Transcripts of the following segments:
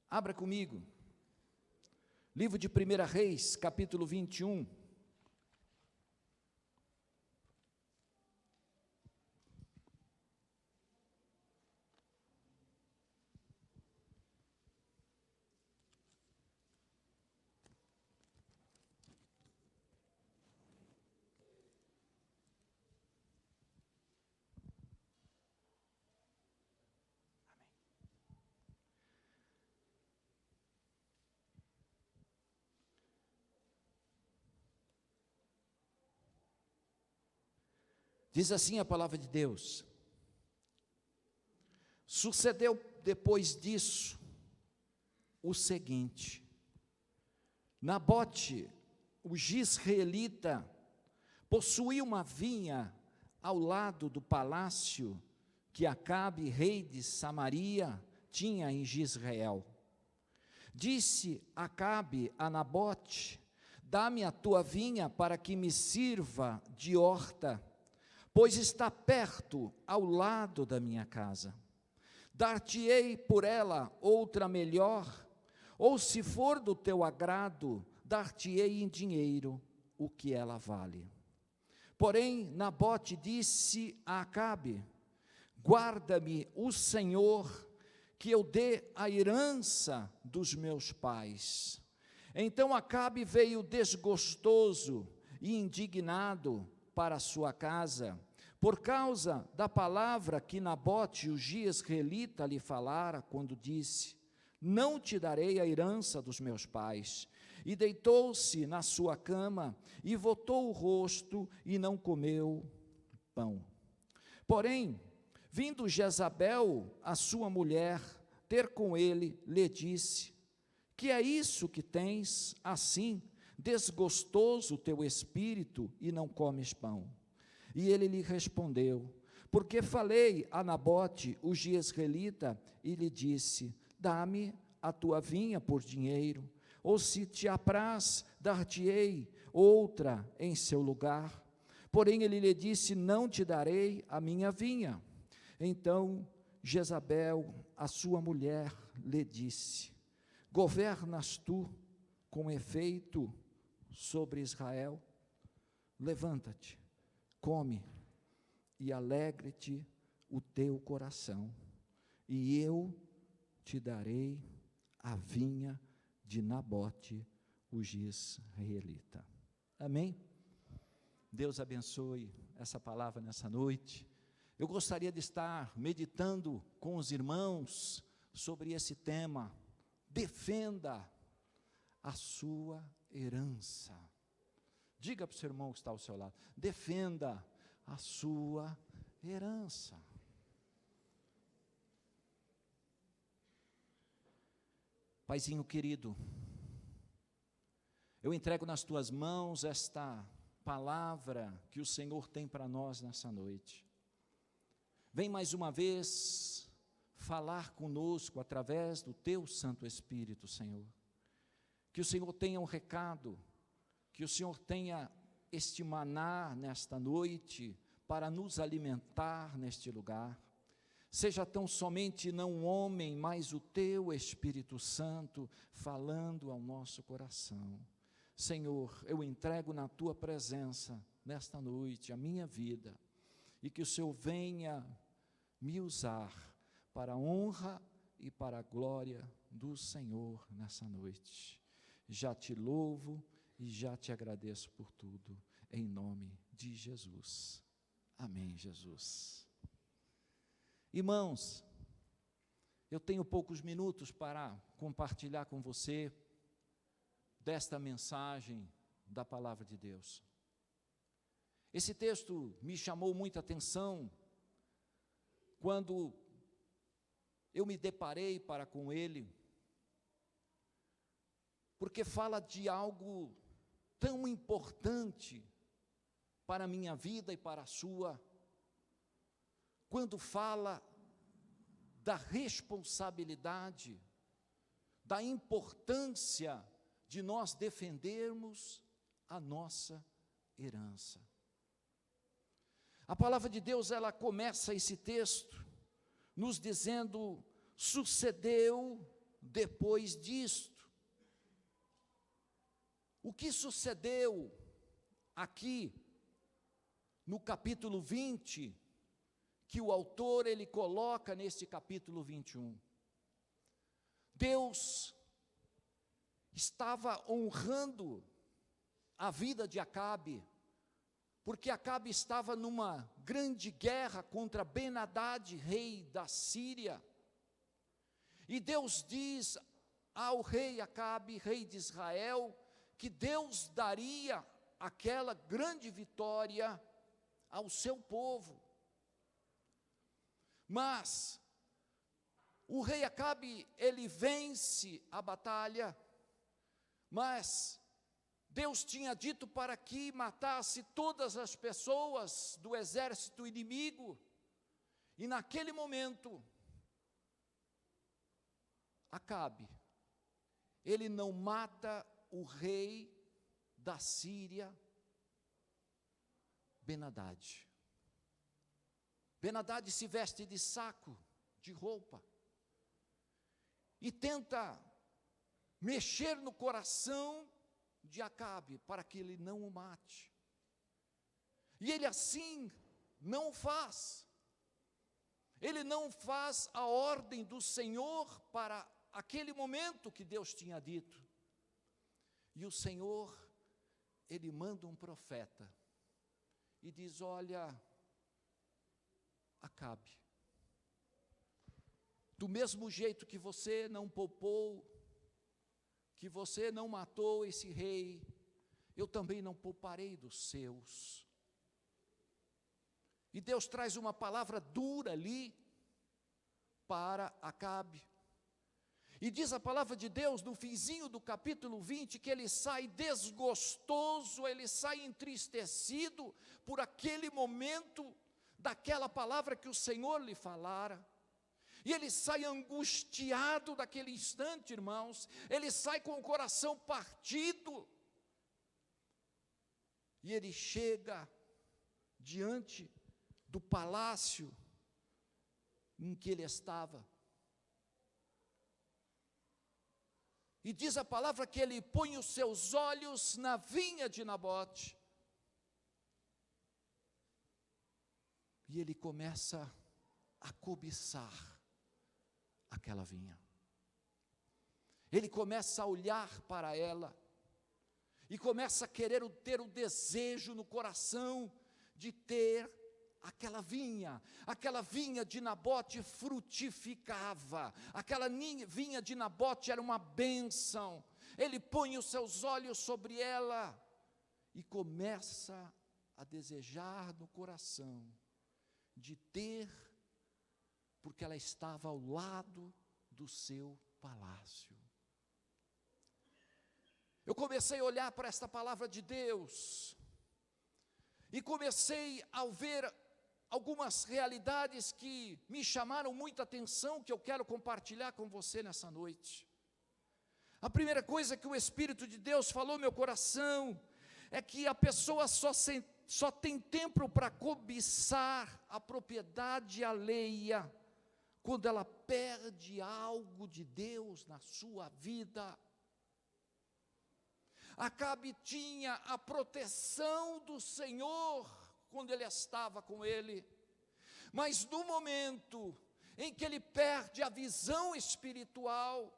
Abra comigo, livro de 1 Reis, capítulo 21. Diz assim a palavra de Deus: sucedeu depois disso o seguinte: Nabote, o jizreelita, possuía uma vinha ao lado do palácio que Acabe, rei de Samaria, tinha em Jezreel. Disse Acabe a Nabote: dá-me a tua vinha para que me sirva de horta, pois está perto, ao lado da minha casa. Dar-te-ei por ela outra melhor, ou se for do teu agrado, dar-te-ei em dinheiro o que ela vale. Porém, Nabote disse a Acabe: guarda-me o Senhor, que eu dê a herança dos meus pais. Então Acabe veio desgostoso e indignado para a sua casa, por causa da palavra que Nabote, o jezreelita, lhe falara, quando disse: não te darei a herança dos meus pais. E deitou-se na sua cama, e voltou o rosto, e não comeu pão. Porém, vindo Jezabel, a sua mulher, ter com ele, lhe disse: que é isso que tens, assim, desgostoso o teu espírito, e não comes pão? E ele lhe respondeu: porque falei a Nabote, o jezreelita, e lhe disse: dá-me a tua vinha por dinheiro, ou se te apraz, dar-te-ei outra em seu lugar. Porém ele lhe disse: não te darei a minha vinha. Então Jezabel, a sua mulher, lhe disse: governas tu com efeito sobre Israel? Levanta-te, come, e alegre-te o teu coração, e eu te darei a vinha de Nabote, o jezreelita. Amém? Deus abençoe essa palavra nessa noite. Eu gostaria de estar meditando com os irmãos sobre esse tema: defenda a sua herança. Diga para o seu irmão que está ao seu lado: defenda a sua herança. Paizinho querido, eu entrego nas tuas mãos esta palavra que o Senhor tem para nós nessa noite. Vem mais uma vez falar conosco através do teu Santo Espírito, Senhor. Que o Senhor tenha um recado, que o Senhor tenha este maná nesta noite para nos alimentar neste lugar. Seja tão somente não um homem, mas o teu Espírito Santo falando ao nosso coração. Senhor, eu entrego na tua presença nesta noite a minha vida, e que o Senhor venha me usar para a honra e para a glória do Senhor nessa noite. Já te louvo e já te agradeço por tudo, em nome de Jesus. Amém, Jesus. Irmãos, eu tenho poucos minutos para compartilhar com você desta mensagem da palavra de Deus. Esse texto me chamou muita atenção quando eu me deparei para com ele, porque fala de algo tão importante para a minha vida e para a sua, quando fala da responsabilidade, da importância de nós defendermos a nossa herança. A palavra de Deus, ela começa esse texto nos dizendo: sucedeu depois disto. O que sucedeu aqui no capítulo 20, que o autor ele coloca neste capítulo 21? Deus estava honrando a vida de Acabe, porque Acabe estava numa grande guerra contra Ben-Hadad, rei da Síria. E Deus diz ao rei Acabe, rei de Israel, que Deus daria aquela grande vitória ao seu povo. Mas o rei Acabe, ele vence a batalha, mas Deus tinha dito para que matasse todas as pessoas do exército inimigo, e naquele momento, Acabe, ele não mata o rei da Síria, Ben-Hadad. Ben-Hadad se veste de saco, de roupa, e tenta mexer no coração de Acabe, para que ele não o mate. E ele assim não faz. Ele não faz a ordem do Senhor para aquele momento que Deus tinha dito. E o Senhor, ele manda um profeta, e diz: olha, Acabe, do mesmo jeito que você não poupou, que você não matou esse rei, eu também não pouparei dos seus. E Deus traz uma palavra dura ali para Acabe. E diz a palavra de Deus no finzinho do capítulo 20, que ele sai desgostoso, ele sai entristecido por aquele momento, daquela palavra que o Senhor lhe falara. E ele sai angustiado daquele instante, irmãos, ele sai com o coração partido, e ele chega diante do palácio em que ele estava, e diz a palavra que ele põe os seus olhos na vinha de Nabote, e ele começa a cobiçar aquela vinha. Ele começa a olhar para ela, e começa a querer ter o desejo no coração de ter aquela vinha de Nabote frutificava, aquela vinha de Nabote era uma bênção. Ele põe os seus olhos sobre ela, e começa a desejar no coração de ter, porque ela estava ao lado do seu palácio. Eu comecei a olhar para esta palavra de Deus, e comecei a ver algumas realidades que me chamaram muita atenção, que eu quero compartilhar com você nessa noite. A primeira coisa que o Espírito de Deus falou no meu coração, é que a pessoa só tem tempo para cobiçar a propriedade alheia, quando ela perde algo de Deus na sua vida. Acabe tinha a proteção do Senhor quando ele estava com ele, mas no momento em que ele perde a visão espiritual,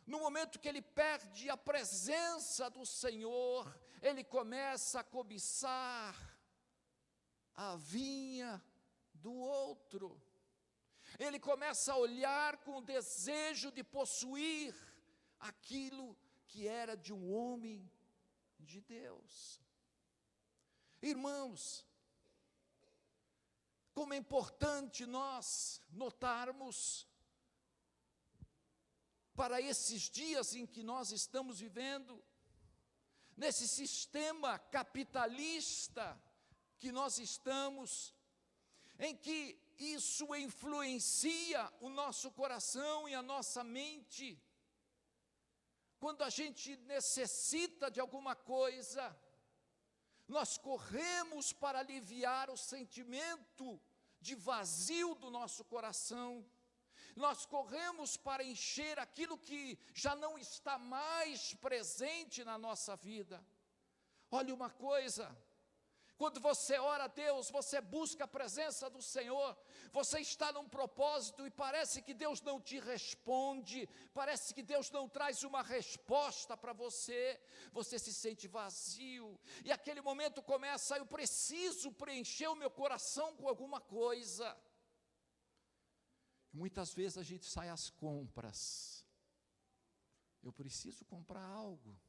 no momento que ele perde a presença do Senhor, ele começa a cobiçar a vinha do outro. Ele começa a olhar com o desejo de possuir aquilo que era de um homem de Deus. Irmãos, como é importante nós notarmos, para esses dias em que nós estamos vivendo, nesse sistema capitalista que nós estamos, em que isso influencia o nosso coração e a nossa mente. Quando a gente necessita de alguma coisa, nós corremos para aliviar o sentimento de vazio do nosso coração. Nós corremos para encher aquilo que já não está mais presente na nossa vida. Olha uma coisa, quando você ora a Deus, você busca a presença do Senhor, você está num propósito e parece que Deus não te responde, parece que Deus não traz uma resposta para você, você se sente vazio, e aquele momento começa, eu preciso preencher o meu coração com alguma coisa. Muitas vezes a gente sai às compras, eu preciso comprar algo,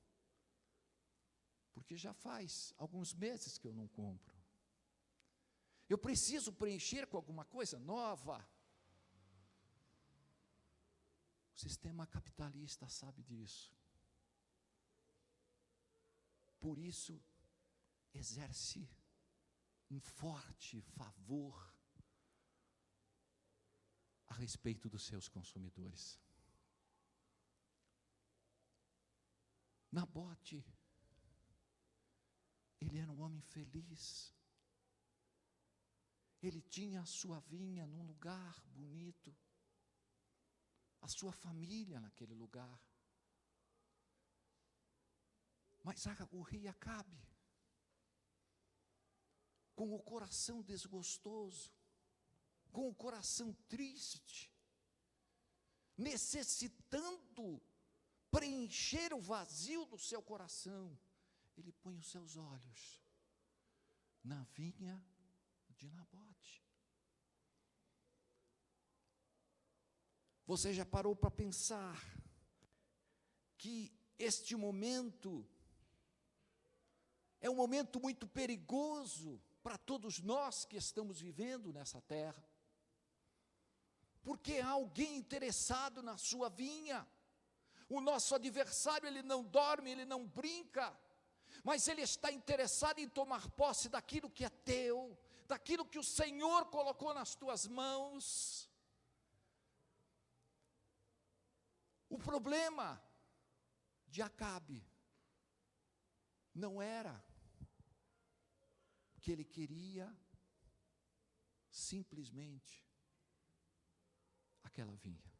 porque já faz alguns meses que eu não compro. Eu preciso preencher com alguma coisa nova. O sistema capitalista sabe disso. Por isso, exerce um forte favor a respeito dos seus consumidores. Nabote, ele era um homem feliz, ele tinha a sua vinha num lugar bonito, a sua família naquele lugar, mas o rei Acabe, com o coração desgostoso, com o coração triste, necessitando preencher o vazio do seu coração, ele põe os seus olhos na vinha de Nabote. Você já parou para pensar que este momento é um momento muito perigoso para todos nós que estamos vivendo nessa terra? Porque há alguém interessado na sua vinha. O nosso adversário, ele não dorme, ele não brinca, mas ele está interessado em tomar posse daquilo que é teu, daquilo que o Senhor colocou nas tuas mãos. O problema de Acabe não era que ele queria simplesmente aquela vinha.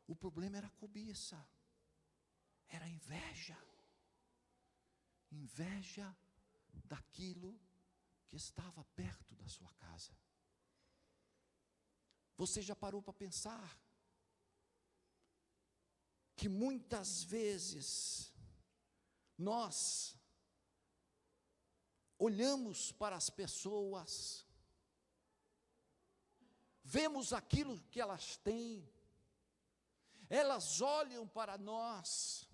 O problema era a cobiça, era a inveja. Inveja daquilo que estava perto da sua casa. Você já parou para pensar que muitas vezes nós olhamos para as pessoas, vemos aquilo que elas têm, elas olham para nós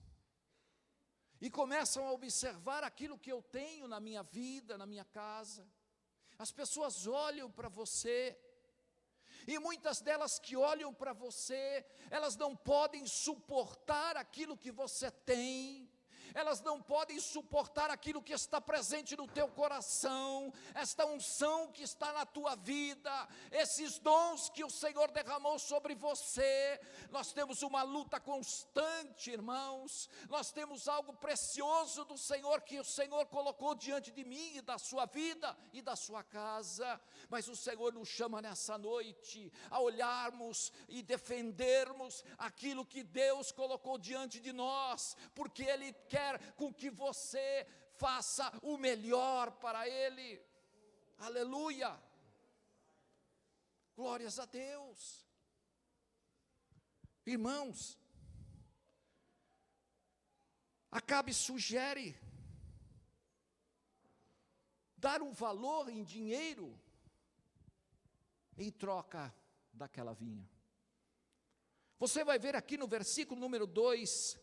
e começam a observar aquilo que eu tenho na minha vida, na minha casa. As pessoas olham para você, e muitas delas que olham para você, elas não podem suportar aquilo que você tem, elas não podem suportar aquilo que está presente no teu coração, esta unção que está na tua vida, esses dons que o Senhor derramou sobre você. Nós temos uma luta constante, irmãos, nós temos algo precioso do Senhor, que o Senhor colocou diante de mim e da sua vida e da sua casa, mas o Senhor nos chama nessa noite a olharmos e defendermos aquilo que Deus colocou diante de nós, porque Ele quer com que você faça o melhor para Ele. Aleluia, glórias a Deus. Irmãos, Acabe sugere dar um valor em dinheiro em troca daquela vinha. Você vai ver aqui no versículo número 2,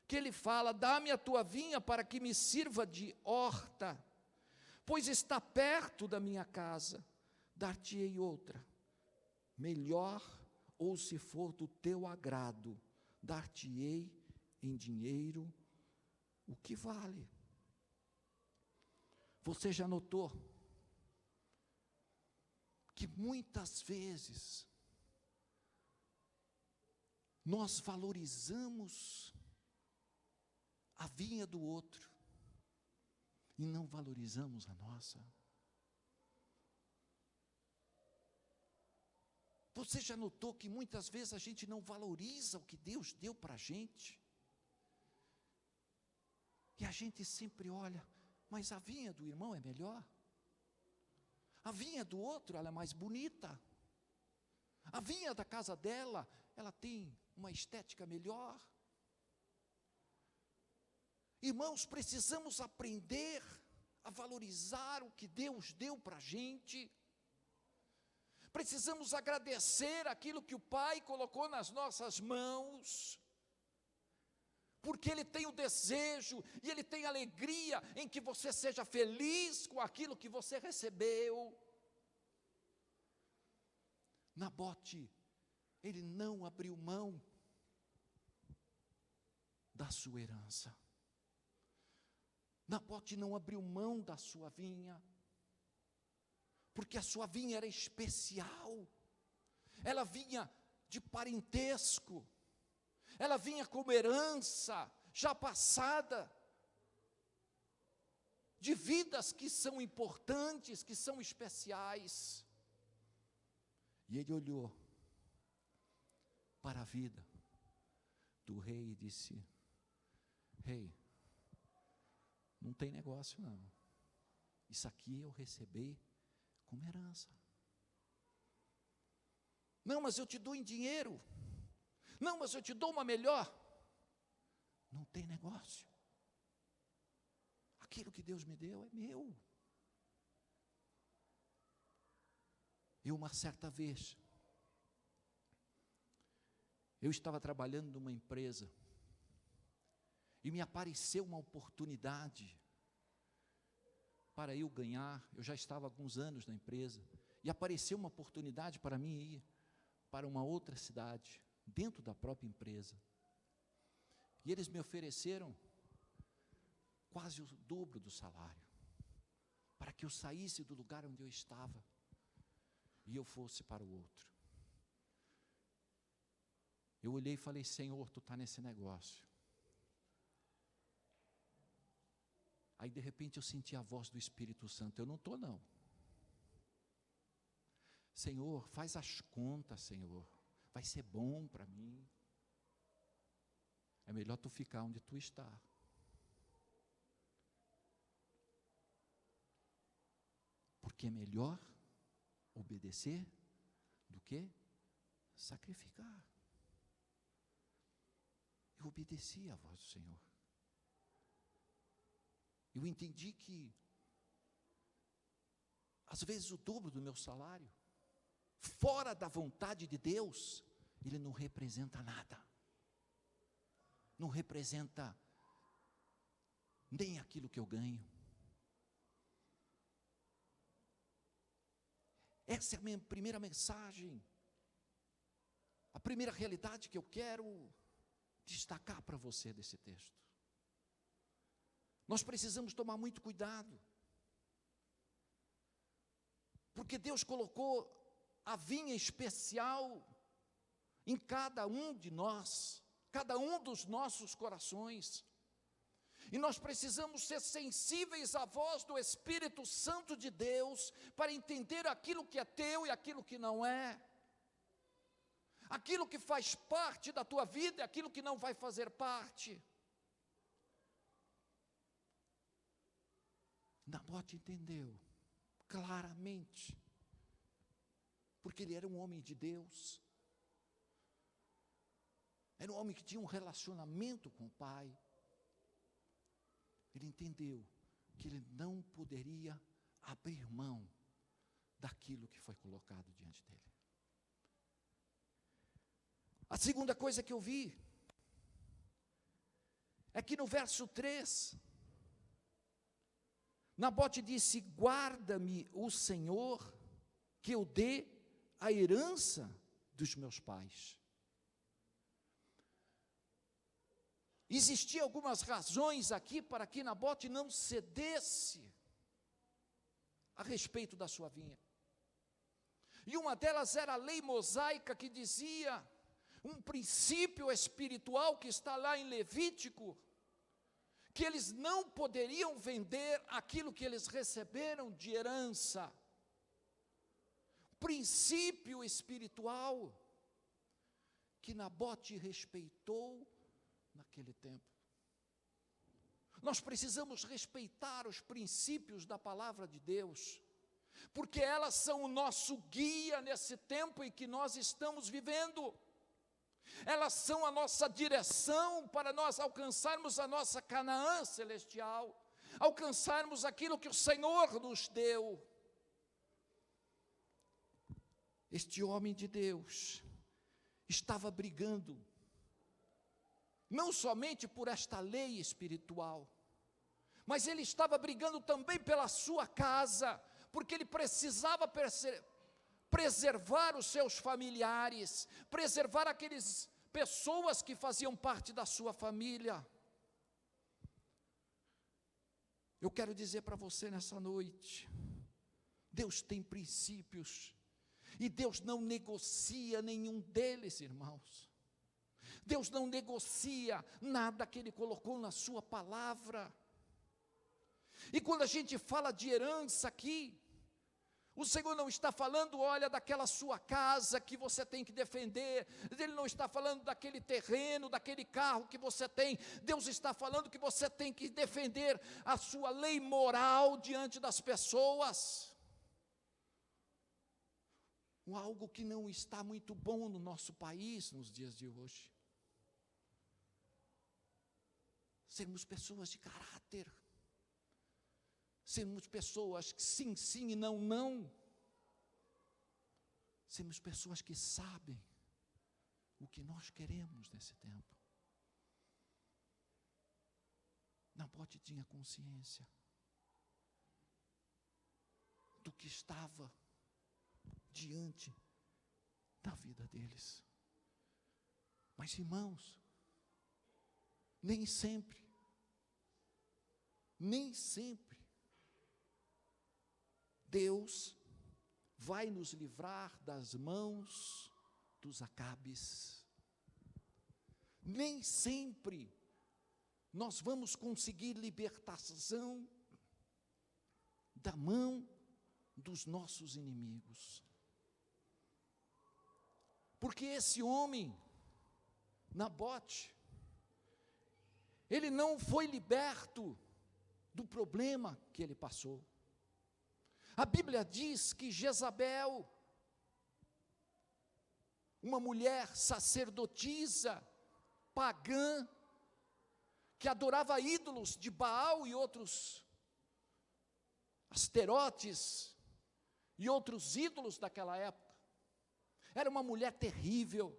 que ele fala: dá-me a tua vinha para que me sirva de horta, pois está perto da minha casa, dar-te-ei outra, melhor, ou se for do teu agrado, dar-te-ei em dinheiro o que vale. Você já notou que muitas vezes nós valorizamos a vinha do outro e não valorizamos a nossa? Você já notou que muitas vezes a gente não valoriza o que Deus deu para a gente? E a gente sempre olha, mas a vinha do irmão é melhor. A vinha do outro, ela é mais bonita. A vinha da casa dela, ela tem uma estética melhor. Irmãos, precisamos aprender a valorizar o que Deus deu para a gente. Precisamos agradecer aquilo que o Pai colocou nas nossas mãos, porque Ele tem o desejo e Ele tem alegria em que você seja feliz com aquilo que você recebeu. Nabote, ele não abriu mão da sua herança. Nabote não abriu mão da sua vinha, porque a sua vinha era especial, ela vinha de parentesco, ela vinha como herança, já passada, de vidas que são importantes, que são especiais. E ele olhou para a vida do rei e disse: rei, não tem negócio não, isso aqui eu recebi como herança. Não, mas eu te dou em dinheiro. Não, mas eu te dou uma melhor. Não tem negócio. Aquilo que Deus me deu é meu. E uma certa vez, eu estava trabalhando numa empresa, e me apareceu uma oportunidade para eu ganhar. Eu já estava há alguns anos na empresa, e apareceu uma oportunidade para mim ir para uma outra cidade, dentro da própria empresa. E eles me ofereceram quase o dobro do salário, para que eu saísse do lugar onde eu estava, e eu fosse para o outro. Eu olhei e falei: Senhor, Tu está nesse negócio. Aí de repente eu senti a voz do Espírito Santo: eu não estou não. Senhor, faz as contas, Senhor, vai ser bom para mim. É melhor tu ficar onde tu está. Porque é melhor obedecer do que sacrificar. Eu obedeci à voz do Senhor. Eu entendi que, às vezes, o dobro do meu salário, fora da vontade de Deus, ele não representa nada. Não representa nem aquilo que eu ganho. Essa é a minha primeira mensagem, a primeira realidade que eu quero destacar para você desse texto. Nós precisamos tomar muito cuidado, porque Deus colocou a vinha especial em cada um de nós, cada um dos nossos corações, e nós precisamos ser sensíveis à voz do Espírito Santo de Deus, para entender aquilo que é teu e aquilo que não é, aquilo que faz parte da tua vida e aquilo que não vai fazer parte. Nabote entendeu claramente, porque ele era um homem de Deus, era um homem que tinha um relacionamento com o Pai. Ele entendeu que ele não poderia abrir mão daquilo que foi colocado diante dele. A segunda coisa que eu vi é que no verso 3, Nabote disse: guarda-me o Senhor, que eu dê a herança dos meus pais. Existiam algumas razões aqui para que Nabote não cedesse a respeito da sua vinha. E uma delas era a lei mosaica, que dizia, um princípio espiritual que está lá em Levítico, que eles não poderiam vender aquilo que eles receberam de herança, princípio espiritual que Nabote respeitou naquele tempo. Nós precisamos respeitar os princípios da palavra de Deus, porque elas são o nosso guia nesse tempo em que nós estamos vivendo. Elas são a nossa direção para nós alcançarmos a nossa Canaã celestial, alcançarmos aquilo que o Senhor nos deu. Este homem de Deus estava brigando, não somente por esta lei espiritual, mas ele estava brigando também pela sua casa, porque ele precisava preservar os seus familiares, preservar aquelas pessoas que faziam parte da sua família. Eu quero dizer para você nessa noite, Deus tem princípios, e Deus não negocia nenhum deles, irmãos. Deus não negocia nada que Ele colocou na sua palavra. E quando a gente fala de herança aqui, o Senhor não está falando, olha, daquela sua casa que você tem que defender. Ele não está falando daquele terreno, daquele carro que você tem. Deus está falando que você tem que defender a sua lei moral diante das pessoas. Algo que não está muito bom no nosso país nos dias de hoje. Sermos pessoas de caráter. Sermos pessoas que sim, sim e não, não. Sermos pessoas que sabem o que nós queremos nesse tempo. Nabote tinha consciência do que estava diante da vida deles. Mas, irmãos, nem sempre Deus vai nos livrar das mãos dos Acabes. Nem sempre nós vamos conseguir libertação da mão dos nossos inimigos. Porque esse homem, Nabote, ele não foi liberto do problema que ele passou. A Bíblia diz que Jezabel, uma mulher sacerdotisa, pagã, que adorava ídolos de Baal e outros asterotes e outros ídolos daquela época, era uma mulher terrível,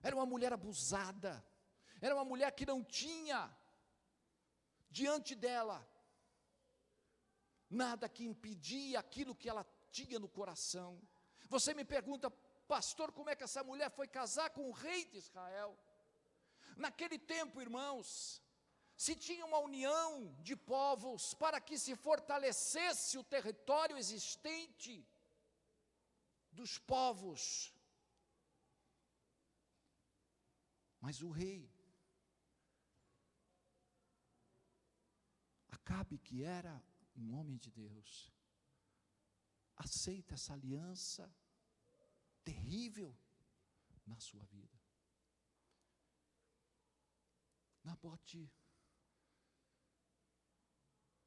era uma mulher abusada, era uma mulher que não tinha diante dela nada que impedia aquilo que ela tinha no coração. Você me pergunta, pastor, como é que essa mulher foi casar com o rei de Israel? Naquele tempo, irmãos, se tinha uma união de povos para que se fortalecesse o território existente dos povos. Mas o rei Acabe, que era um homem de Deus, aceita essa aliança terrível na sua vida. Nabote,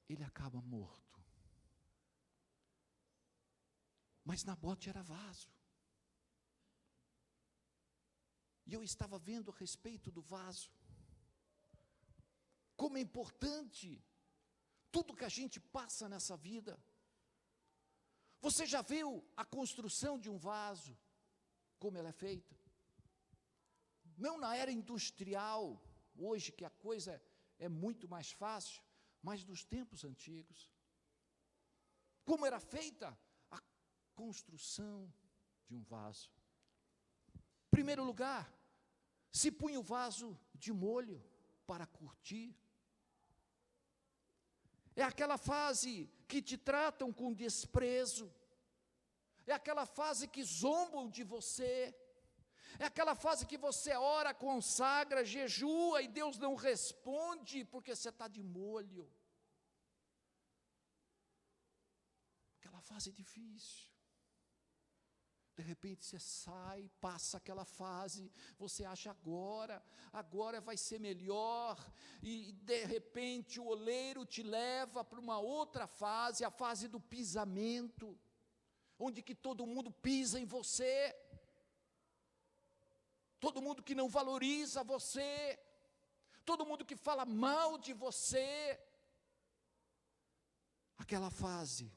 ele acaba morto. Mas Nabote era vaso. E eu estava vendo a respeito do vaso. Como é importante tudo que a gente passa nessa vida. Você já viu a construção de um vaso, como ela é feita? Não na era industrial, hoje que a coisa é muito mais fácil, mas dos tempos antigos. Como era feita a construção de um vaso? Em primeiro lugar, se punha o vaso de molho para curtir. É aquela fase que te tratam com desprezo, é aquela fase que zombam de você, é aquela fase que você ora, consagra, jejua e Deus não responde porque você está de molho. Aquela fase difícil. De repente você sai, passa aquela fase, você acha agora vai ser melhor, e de repente o oleiro te leva para uma outra fase, a fase do pisamento, onde que todo mundo pisa em você, todo mundo que não valoriza você, todo mundo que fala mal de você, aquela fase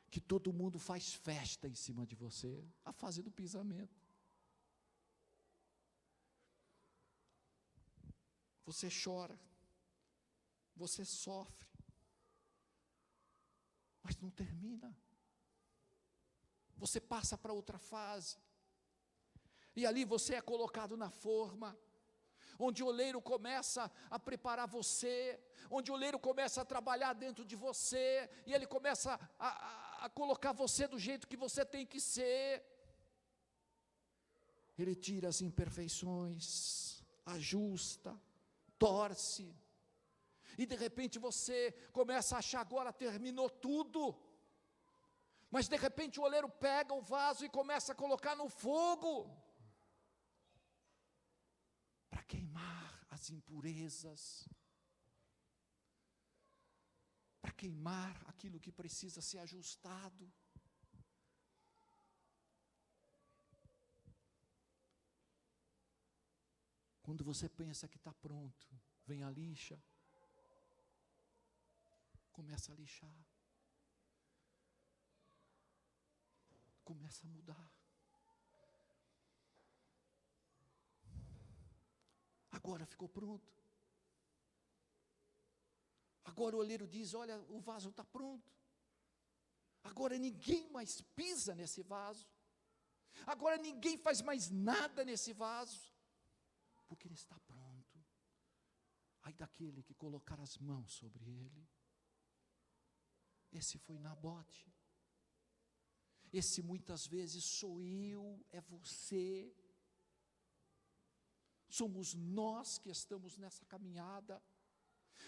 que todo mundo faz festa em cima de você, a fase do pisamento. Você chora, você sofre, mas não termina. Você passa para outra fase, e ali você é colocado na forma, onde o oleiro começa a preparar você, onde o oleiro começa a trabalhar dentro de você, e ele começa a colocar você do jeito que você tem que ser. Ele tira as imperfeições, ajusta, torce, e de repente você começa a achar agora terminou tudo, mas de repente o oleiro pega o vaso e começa a colocar no fogo, para queimar as impurezas, para queimar aquilo que precisa ser ajustado. Quando você pensa que está pronto, vem a lixa, começa a lixar, começa a mudar. Agora ficou pronto. Agora o oleiro diz, olha, o vaso está pronto. Agora ninguém mais pisa nesse vaso. Agora ninguém faz mais nada nesse vaso, porque ele está pronto. Ai daquele que colocar as mãos sobre ele. Esse foi Nabote. Esse muitas vezes sou eu, é você. Somos nós que estamos nessa caminhada.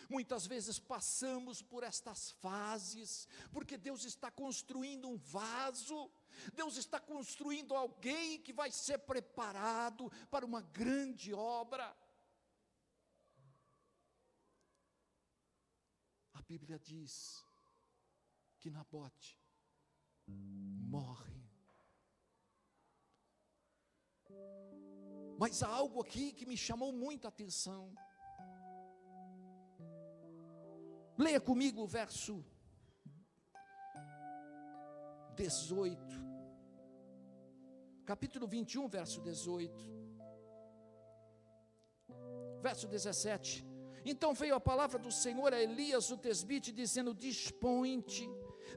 Muitas vezes passamos por estas fases, porque Deus está construindo um vaso, Deus está construindo alguém que vai ser preparado para uma grande obra. A Bíblia diz que Nabote morre. Mas há algo aqui que me chamou muita atenção. Leia comigo o verso 18. Capítulo 21, verso 18. Verso 17. Então veio a palavra do Senhor a Elias o tesbite, dizendo: dispõe-te,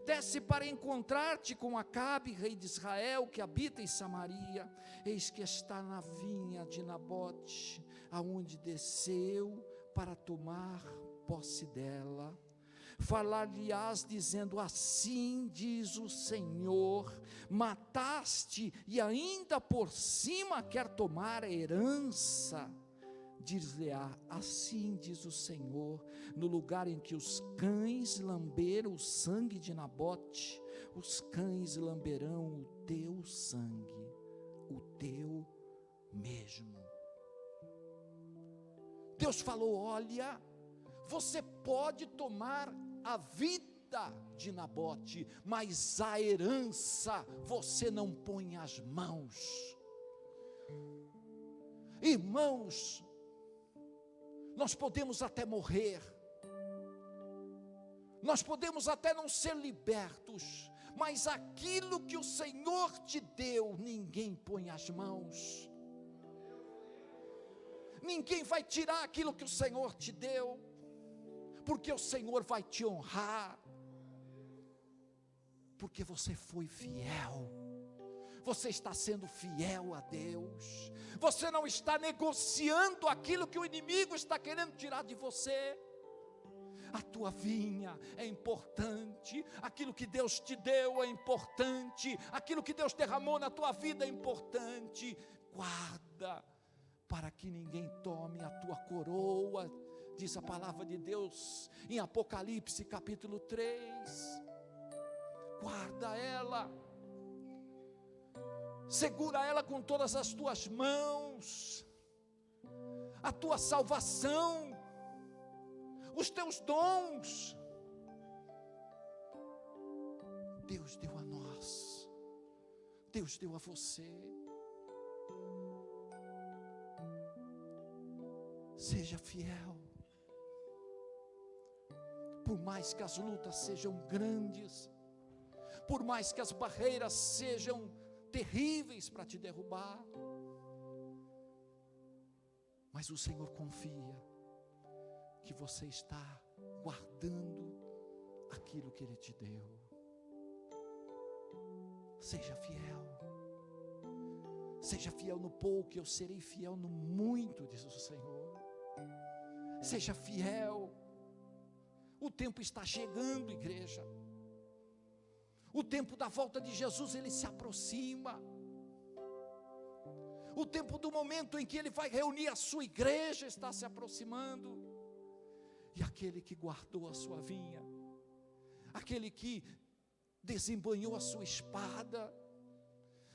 desce para encontrar-te com Acabe, rei de Israel, que habita em Samaria. Eis que está na vinha de Nabote, aonde desceu para tomar posse dela. Falar-lhe-ás dizendo: assim diz o Senhor, mataste e ainda por cima quer tomar a herança. Diz-lhe-á: assim diz o Senhor, no lugar em que os cães lamberam o sangue de Nabote, os cães lamberão o teu sangue, o teu mesmo. Deus falou: olha, você pode tomar a vida de Nabote, mas a herança você não põe as mãos. Irmãos, nós podemos até morrer, nós podemos até não ser libertos, mas aquilo que o Senhor te deu, ninguém põe as mãos. Ninguém vai tirar aquilo que o Senhor te deu, porque o Senhor vai te honrar, porque você foi fiel. Você está sendo fiel a Deus. Você não está negociando aquilo que o inimigo está querendo tirar de você. A tua vinha é importante, aquilo que Deus te deu é importante, aquilo que Deus derramou na tua vida é importante. Guarda, para que ninguém tome a tua coroa, diz a palavra de Deus em Apocalipse capítulo 3. Guarda ela. segura ela com todas as tuas mãos, a tua salvação, os teus dons, Deus deu a nós, Deus deu a você. Seja fiel, por mais que as lutas sejam grandes, por mais que as barreiras sejam terríveis para te derrubar, mas o Senhor confia que você está guardando aquilo que Ele te deu. Seja fiel, seja fiel no pouco, eu serei fiel no muito, diz o Senhor. Seja fiel, o tempo está chegando, igreja, o tempo da volta de Jesus, ele se aproxima, o tempo do momento em que Ele vai reunir a sua igreja está se aproximando, e aquele que guardou a sua vinha, aquele que desembanhou a sua espada,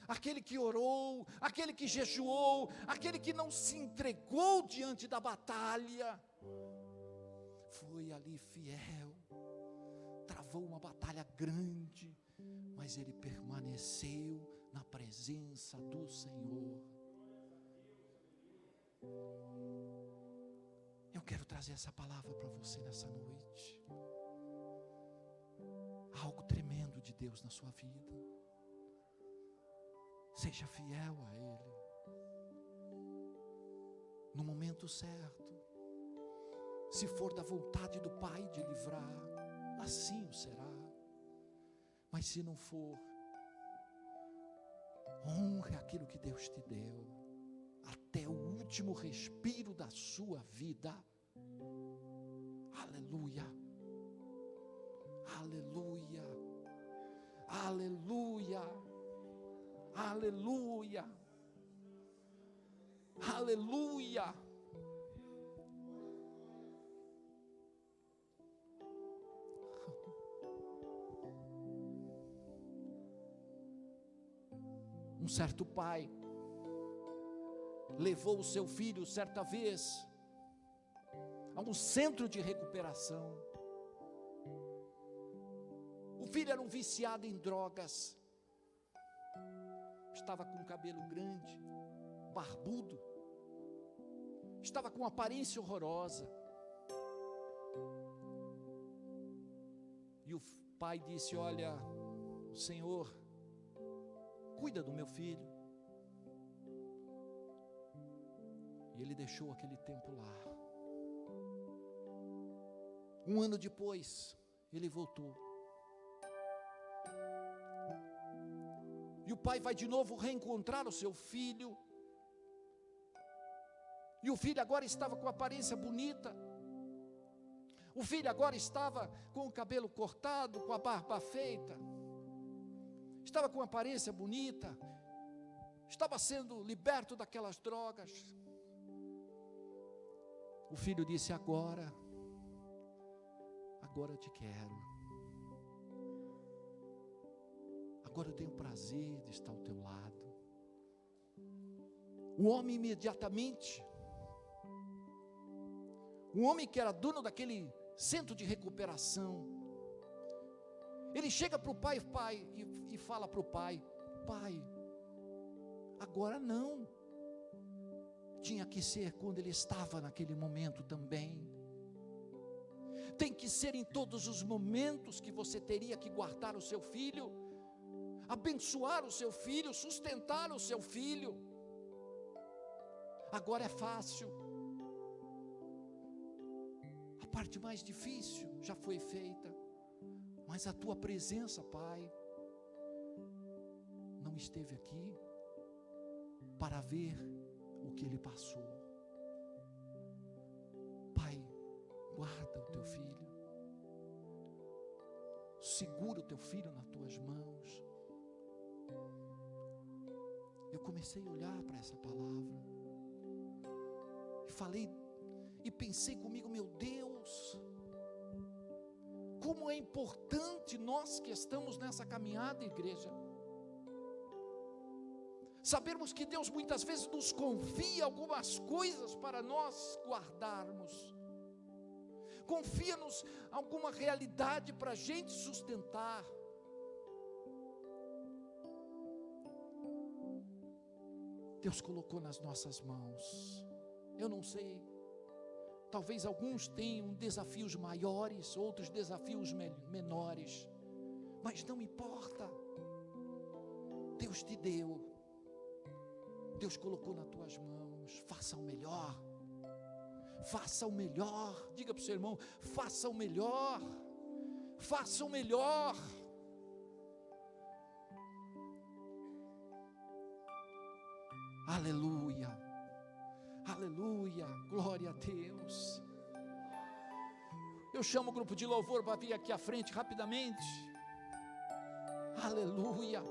aquele que orou, aquele que jejuou, aquele que não se entregou diante da batalha, foi ali fiel, travou uma batalha grande, mas ele permaneceu na presença do Senhor. Eu quero trazer essa palavra para você nessa noite. Algo tremendo de Deus na sua vida. Seja fiel a Ele, no momento certo. Se for da vontade do Pai de livrar, assim o será. Mas se não for, honre aquilo que Deus te deu, até o último respiro da sua vida. Aleluia, aleluia, aleluia, aleluia, aleluia. Um certo pai levou o seu filho certa vez a um centro de recuperação. O filho era um viciado em drogas, estava com o cabelo grande, barbudo, estava com uma aparência horrorosa. E o pai disse: olha, o Senhor cuida do meu filho. E ele deixou aquele tempo lá. Um ano depois, ele voltou. E o pai vai de novo reencontrar o seu filho. E o filho agora estava com aparência bonita. O filho agora estava com o cabelo cortado, com a barba feita. Estava com aparência bonita, estava sendo liberto daquelas drogas. O filho disse: agora eu te quero, agora eu tenho prazer de estar ao teu lado. O homem imediatamente, o homem que era dono daquele centro de recuperação, ele chega para o pai, e fala para o pai: pai, agora não. Tinha que ser quando ele estava naquele momento também. Tem que ser em todos os momentos que você teria que guardar o seu filho, abençoar o seu filho, sustentar o seu filho. Agora é fácil. A parte mais difícil já foi feita. Mas a tua presença, Pai, não esteve aqui para ver o que ele passou. Pai, guarda o teu filho, segura o teu filho nas tuas mãos. Eu comecei a olhar para essa palavra e falei e pensei comigo: meu Deus, como é importante nós que estamos nessa caminhada, igreja, Sabermos que Deus muitas vezes nos confia algumas coisas para nós guardarmos. Confia-nos alguma realidade para a gente sustentar. Deus colocou nas nossas mãos. Eu não sei, talvez alguns tenham desafios maiores, outros desafios menores, mas não importa. Deus te deu, Deus colocou nas tuas mãos. Faça o melhor. Faça o melhor. Diga para o seu irmão: faça o melhor. Faça o melhor. Aleluia, aleluia, glória a Deus. Eu chamo o grupo de louvor para vir aqui à frente rapidamente. Aleluia.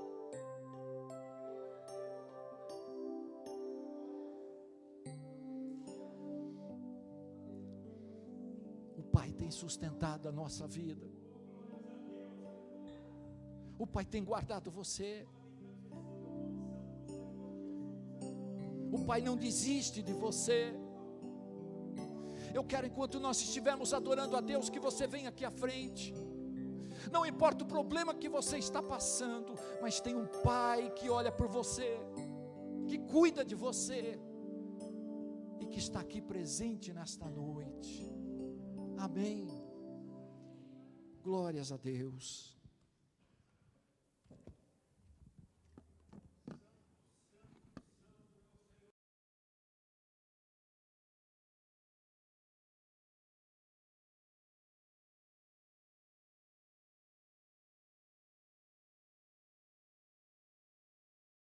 O Pai tem sustentado a nossa vida. O Pai tem guardado você. O Pai não desiste de você. Eu quero, enquanto nós estivermos adorando a Deus, que você venha aqui à frente. Não importa o problema que você está passando, mas tem um Pai que olha por você, que cuida de você e que está aqui presente nesta noite. Amém. Glórias a Deus.